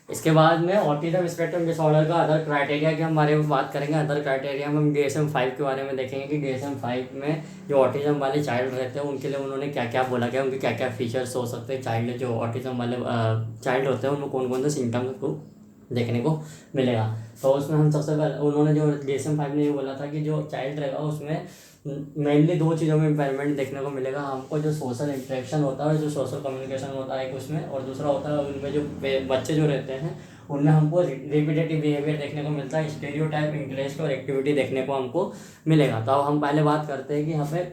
इसके बाद में ऑटिज्म स्पेक्ट्रम डिसऑर्डर का अदर क्राइटेरिया के हम बारे में बात करेंगे। अदर क्राइटेरिया में हम DSM-5 के बारे में देखेंगे कि DSM-5 में जो ऑटिज्म वाले चाइल्ड रहते हैं उनके लिए उन्होंने क्या क्या बोला गया, उनके क्या क्या फीचर्स हो सकते हैं। चाइल्ड जो ऑटिज्म वाले चाइल्ड होते हैं उनमें कौन कौन से सिम्टम्स को देखने को मिलेगा। तो उसमें हम सबसे पहले उन्होंने जो DSM-5 ने ये बोला था कि जो चाइल्ड रहेगा उसमें मेनली दो चीज़ों में इम्पेयरमेंट देखने को मिलेगा हमको। जो सोशल इंटरेक्शन होता है, जो सोशल कम्युनिकेशन होता है एक उसमें, और दूसरा होता है उनमें जो बच्चे जो रहते हैं उनमें हमको रिपीटेटिव बिहेवियर देखने को मिलता है, स्टेरियोटाइप, इंटरेस्ट और एक्टिविटी देखने को हमको मिलेगा। तो अब हम पहले बात करते हैं कि यहाँ पे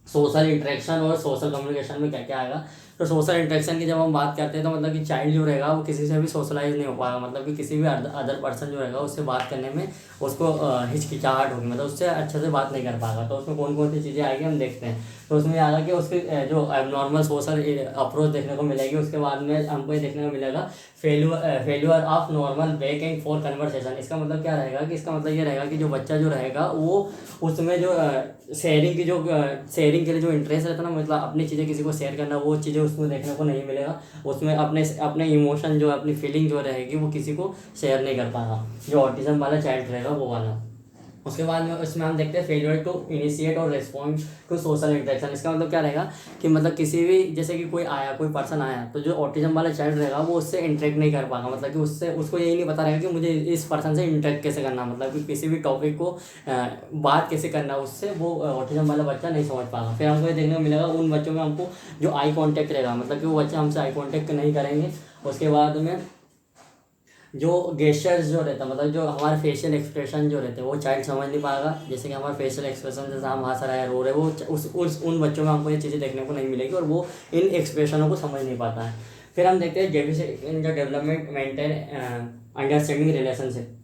सोशल इंटरेक्शन और सोशल कम्युनिकेशन में क्या क्या आएगा। तो सोशल इंटरेक्शन की जब हम बात करते हैं तो मतलब कि चाइल्ड जो रहेगा वो किसी से भी सोशलाइज नहीं हो पाएगा, मतलब कि किसी भी अदर पर्सन जो रहेगा उससे बात करने में उसको हिचकिचाहट होगी, मतलब उससे अच्छे से बात नहीं कर पाएगा। तो उसमें कौन कौन सी चीज़ें आएगी हम देखते हैं। तो उसमें आएगा कि उसके जो नॉर्मल सोशल अप्रोच देखने को मिलेगी। उसके बाद में हमको ये देखने को मिलेगा failure of normal back and four conversation. इसका मतलब क्या रहेगा कि इसका मतलब ये रहेगा कि जो बच्चा जो रहेगा वो उसमें जो शेयरिंग के लिए जो इंटरेस्ट रहता है ना, मतलब अपनी चीज़ें किसी को शेयर करना, वो चीज़ें उसमें देखने को नहीं मिलेगा। उसमें अपने इमोशन जो अपनी फीलिंग जो रहेगी वो किसी को शेयर नहीं कर पाएगा, जो ऑटिज्म वाला चाइल्ड रहेगा वो वाला। उसके बाद में इसमें हम देखते हैं फेलियर टू इनिशिएट और रिस्पॉन्ड टू सोशल इंटरेक्शन। इसका मतलब क्या रहेगा कि मतलब किसी भी जैसे कि कोई पर्सन आया तो जो ऑटिज्म वाला चाइल्ड रहेगा वो उससे इंटरेक्ट नहीं कर पाएगा, मतलब कि उसको यही नहीं पता रहेगा कि मुझे इस पर्सन से इंटरेक्ट कैसे करना, मतलब कि किसी भी टॉपिक को बात कैसे करना उससे वो ऑटिज्म वाला बच्चा नहीं समझ पाएगा। फिर हमको ये देखने को मिलेगा उन बच्चों में हमको जो आई कॉन्टैक्ट रहेगा, मतलब कि वो बच्चे हमसे आई कॉन्टैक्ट नहीं करेंगे। उसके बाद में जो गेस्चर्स जो रहता है, मतलब जो हमारे फेशियल एक्सप्रेशन जो रहते हैं वो चाइल्ड समझ नहीं पाएगा। जैसे कि हमारा फेशियल एक्सप्रेशन जैसे हम हंस रहे हैं, रो रहे हैं, वो उन बच्चों में हमको ये चीज़ें देखने को नहीं मिलेगी और वो इन एक्सप्रेशनों को समझ नहीं पाता है। फिर हम देखते हैं in the development maintain understanding relationship.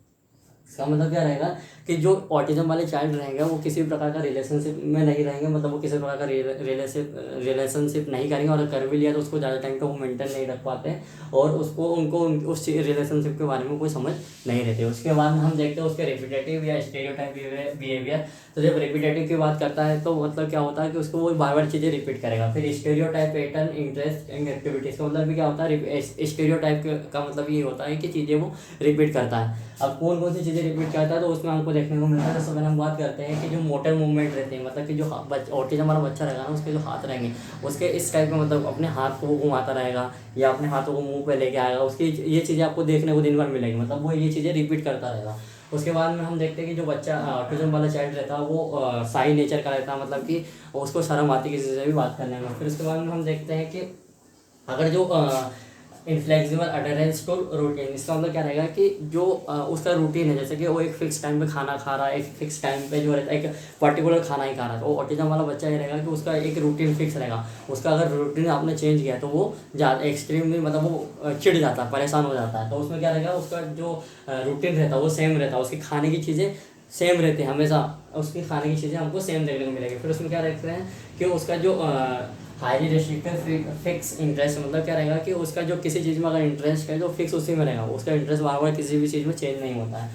इसका मतलब क्या रहेगा कि जो ऑटिज्म वाले चाइल्ड रहेंगे वो किसी भी प्रकार का रिलेशनशिप में नहीं रहेंगे, मतलब वो किसी प्रकार का रिलेशनशिप नहीं करेंगे, और कर भी लिया तो उसको ज़्यादा टाइम तक वो मेंटेन नहीं रख पाते हैं और उनको उस रिलेशनशिप के बारे में कोई समझ नहीं रहती। उसके बाद हम देखते हैं उसके रिपीटेटिव या स्टेरियोटाइप बिहेवियर। तो जब रिपीटेटिव की बात करता है तो मतलब क्या होता है कि उसको वो बार बार चीज़ें रिपीट करेगा। फिर stereotype, pattern, interest and activities का मतलब भी क्या होता है, स्टेरियोटाइप का मतलब ये होता है कि चीज़ें वो रिपीट करता है। अब कौन कौन सी चीज़ें रिपीट करता है तो उसमें हमको देखने को मिलता है। जैसे मैंने हम बात करते हैं कि जो मोटर मूवमेंट रहते हैं, मतलब कि जो ऑटिज्म वाला बच्चा रहेगा ना उसके जो हाथ रहेंगे उसके इस टाइप का, मतलब अपने हाथ को वो घुमाता रहेगा या अपने हाथों को मुंह पे लेके आएगा, उसकी ये चीज़ें आपको देखने को दिन भर मिलेगी, मतलब वो ये चीज़ें रिपीट करता रहेगा। उसके बाद में हम देखते हैं कि जो बच्चा ऑटिज्म वाला चाइल्ड रहता है वो शाई नेचर का रहता है, मतलब कि उसको शर्म आती है किसी से भी बात करने में। फिर उसके बाद में हम देखते हैं कि अगर जो इनफ्लेक्सिबल अडेरेंस टू रूटीन, इसका मतलब क्या रहेगा कि जो उसका रूटीन है, जैसे कि वो एक फिक्स टाइम पे खाना खा रहा है, एक फिक्स टाइम पे जो रहता है एक पर्टिकुलर खाना ही खा रहा है, तो ऑटिज्म वाला बच्चा ये रहेगा कि उसका एक रूटीन फिक्स रहेगा। उसका अगर रूटीन आपने चेंज किया तो वो ज़्यादा एक्सट्रीमली, मतलब वो चिढ़ जाता है, परेशान हो जाता है। तो उसमें क्या रहेगा, उसका जो रूटीन रहता है वो सेम रहता है, उसकी खाने की चीज़ें सेम रहती है हमेशा, उसकी खाने की चीज़ें हमको सेम देखने को मिलेगी। फिर उसमें क्या देखते हैं कि उसका जो हाईली रेस्ट्रिक्टेड फिक्स इंटरेस्ट, मतलब क्या रहेगा कि उसका जो किसी चीज़ में अगर इंटरेस्ट है तो फिक्स उसी में रहेगा, उसका इंटरेस्ट बार बार किसी भी चीज़ में चेंज नहीं होता है।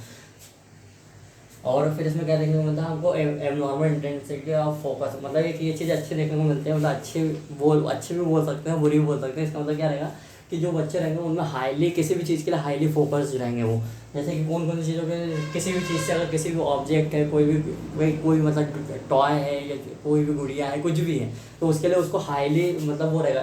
और फिर इसमें क्या देखने को मिलता है हमको एबनॉर्मल इंटेंसिटी ऑफ फोकस, मतलब एक ये चीज़ अच्छी देखने को मिलती है, मतलब अच्छे भी बोल सकते हैं, बुरी भी बोल सकते हैं। इसका मतलब क्या रहेगा कि जो बच्चे रहेंगे उनमें हाईली किसी भी चीज़ के लिए हाईली फोकस्ड रहेंगे वो, जैसे कि कौन कौन सी चीज़ों के किसी भी चीज़ से अगर किसी भी ऑब्जेक्ट है, कोई मतलब टॉय है या कोई भी गुड़िया है, कुछ भी है, तो उसके लिए उसको हाईली मतलब वो रहेगा,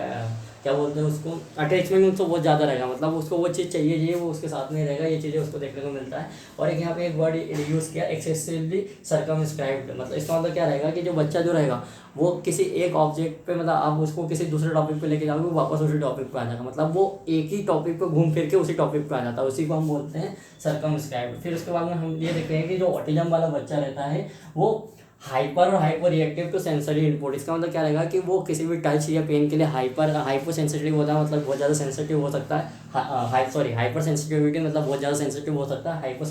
क्या बोलते हैं उसको, अटैचमेंट उसको बहुत ज़्यादा रहेगा, मतलब उसको वो चीज़ चाहिए वो उसके साथ में रहेगा, ये चीज़ें उसको देखने को मिलता है। और एक यहाँ पे एक वर्ड यूज़ किया एक्सेसिवली सर्कमस्क्राइब्ड, मतलब इसका मतलब क्या रहेगा कि जो बच्चा जो रहेगा वो किसी एक ऑब्जेक्ट पे, मतलब आप उसको किसी दूसरे टॉपिक पे लेके जाओगे वो वापस उसी टॉपिक पे आ जाएगा, मतलब वो एक ही टॉपिक पे घूम फिर के उसी टॉपिक पे आ जाता है, उसी को हम बोलते हैं सर्कमस्क्राइब्ड। फिर उसके बाद में हम ये देखते हैं कि जो ऑटिज्म वाला बच्चा रहता है वो हाइपर और hyper reactive to sensory input. इसका मतलब क्या रहेगा कि वो किसी भी टच या पेन के लिए हाइपर सेंसिटिव होता है, मतलब बहुत ज़्यादा सेंसिटिव हो सकता है। हाइपर सेंसिटिविटी मतलब बहुत ज़्यादा सेंसिटिव हो सकता है, हाइपर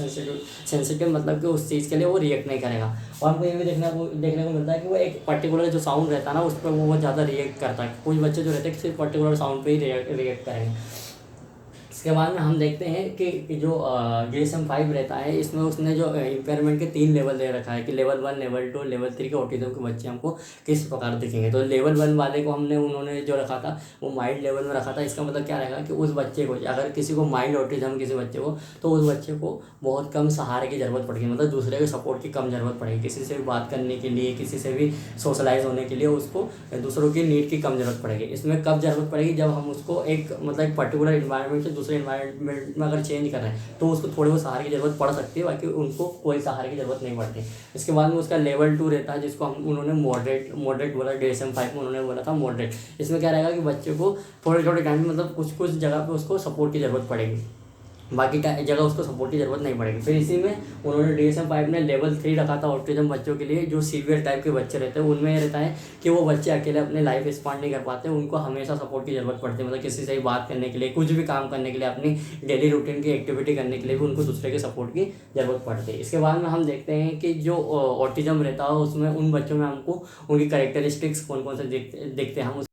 सेंसिटिव मतलब कि उस चीज़ के लिए वो रिएक्ट नहीं करेगा। और हमको ये भी देखने को मिलता है कि वो एक पर्टिकुलर जो साउंड रहता है ना उस पर वो बहुत ज़्यादा रिएक्ट करता है। कुछ बच्चे जो रहते हैं सिर्फ पर्टिकुलर साउंड पर ही रिएक्ट करेंगे। इसके बाद में हम देखते हैं कि जो DSM-5 रहता है, इसमें उसने जो इम्पेयरमेंट के 3 लेवल दे रखा है कि लेवल 1, लेवल 2, लेवल 3 के ऑटिज्म के बच्चे हमको किस प्रकार दिखेंगे। तो लेवल 1 वाले को उन्होंने जो रखा था वो माइल्ड लेवल में रखा था। इसका मतलब क्या रहेगा कि उस बच्चे को, अगर किसी को माइल्ड ऑटिज्म किसी बच्चे को, तो उस बच्चे को बहुत कम सहारे की ज़रूरत पड़ेगी, मतलब दूसरे के सपोर्ट की कम ज़रूरत पड़ेगी। किसी से भी बात करने के लिए, किसी से भी सोशलाइज होने के लिए उसको दूसरों की नीड की कम ज़रूरत पड़ेगी। इसमें कब ज़रूरत पड़ेगी, जब हम उसको एक मतलब एक पर्टिकुलर इन्वायरमेंट से दूसरे इन्वायरमेंट में अगर चेंज कर रहे हैं तो उसको थोड़े बहुत सहारे की ज़रूरत पड़ सकती है, बाकी उनको कोई सहारे की ज़रूरत नहीं पड़ती। इसके बाद में उसका लेवल 2 रहता है, जिसको उन्होंने मॉडरेट बोला। DSM-5 में उन्होंने बोला था मॉडरेट। इसमें क्या रहेगा कि बच्चे को थोड़े थोड़े टाइम में, मतलब कुछ जगह पे उसको सपोर्ट की ज़रूरत पड़ेगी, बाकी जगह उसको सपोर्ट की ज़रूरत नहीं पड़ेगी। फिर इसी में उन्होंने DSM-5 ने लेवल 3 रखा था ऑटिज्म बच्चों के लिए, जो सीवियर टाइप के बच्चे रहते हैं। उनमें रहता है कि वो बच्चे अकेले अपने लाइफ एक्सपांड नहीं कर पाते, उनको हमेशा सपोर्ट की ज़रूरत पड़ती है, मतलब किसी से भी बात करने के लिए, कुछ भी काम करने के लिए, अपनी डेली रूटीन की एक्टिविटी करने के लिए भी उनको दूसरे के सपोर्ट की ज़रूरत पड़ती है। इसके बाद में हम देखते हैं कि जो ऑटिज्म रहता है उसमें उन बच्चों में हमको उनकी करेक्टरिस्टिक्स कौन कौन से दिखते हैं, हम